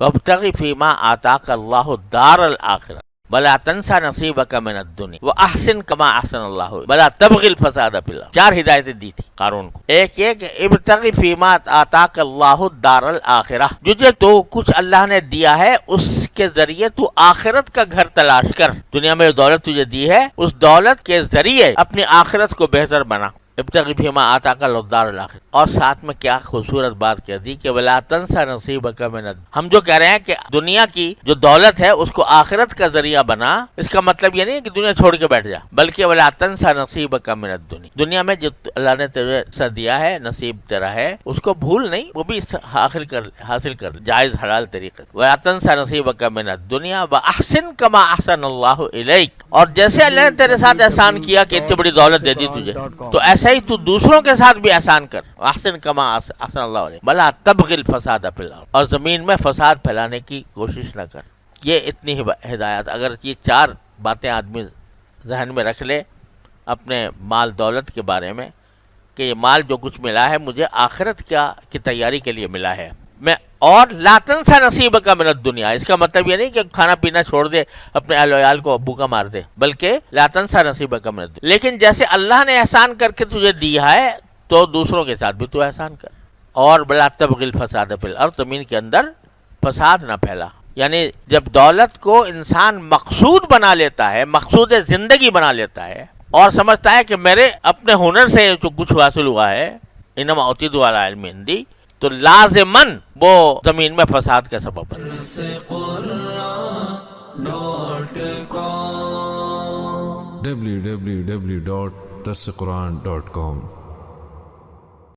وابتغ فیما آتاک اللہ الدار الآخرہ ولا تنسى نصیبک من الدنیا واحسن کما احسن اللہ ولا تبغ الفساد فی الارض. 4 ہدایتیں دی تھی قارون کو. ایک یہ کہ ابتغ فیما آتاک اللہ الدار الآخرہ، تجھے تو کچھ اللہ نے دیا ہے اس کے ذریعے تو آخرت کا گھر تلاش کر. دنیا میں جو دولت تجھے دی ہے اس دولت کے ذریعے اپنی آخرت کو بہتر بنا. ابتغ فیما آتاک اللہ الدار الآخرہ. اور ساتھ میں کیا خوبصورت بات کہہ دی کہ ولا تنسى نصیبک من الدنیا. ہم جو کہہ رہے ہیں کہ دنیا کی جو دولت ہے اس کو آخرت کا ذریعہ بنا، اس کا مطلب یہ نہیں کہ دنیا چھوڑ کے بیٹھ جا، بلکہ ولا تنسى نصیبک من الدنیا. دنیا میں جو اللہ نے تجھے دیا ہے، نصیب تیرا ہے، اس کو بھول نہیں، وہ بھی حاصل کر جائز حلال طریقے. ولا تنسى نصیبک من الدنیا واحسن کما احسن اللہ الیک. اور جیسے اللہ نے تیرے ساتھ احسان کیا کہ اتنی بڑی دولت دے دی تجھے، تو ایسا ہی تو دوسروں کے ساتھ بھی احسان کر. احسن کما احسن اللہ علیہ بلا تبغ الفساد فی الارض. اور زمین میں فساد پھیلانے کی کوشش نہ کر. یہ اتنی ہدایت، اگر یہ 4 باتیں آدمی ذہن میں رکھ لے اپنے مال دولت کے بارے میں کہ یہ مال جو کچھ ملا ہے مجھے آخرت کی تیاری کے لیے ملا ہے. میں اور لا تنسى نصیبک من الدنیا، اس کا مطلب یہ نہیں کہ کھانا پینا چھوڑ دے، اپنے اہل ویال کو بھوکا مار دے، بلکہ لا تنسى نصیبک من الدنیا. لیکن جیسے اللہ نے احسان کر کے تجھے دیا ہے تو دوسروں کے ساتھ بھی تو احسان کر. اور بلا تبغ الفساد فی الارض، زمین کے اندر فساد نہ پھیلا. یعنی جب دولت کو انسان مقصود بنا لیتا ہے، مقصود زندگی بنا لیتا ہے اور سمجھتا ہے کہ میرے اپنے ہنر سے جو کچھ حاصل ہوا ہے، انما اوتیت علی علم عندی، تو لازماً وہ زمین میں فساد کا سبب بن. www.dasquran.com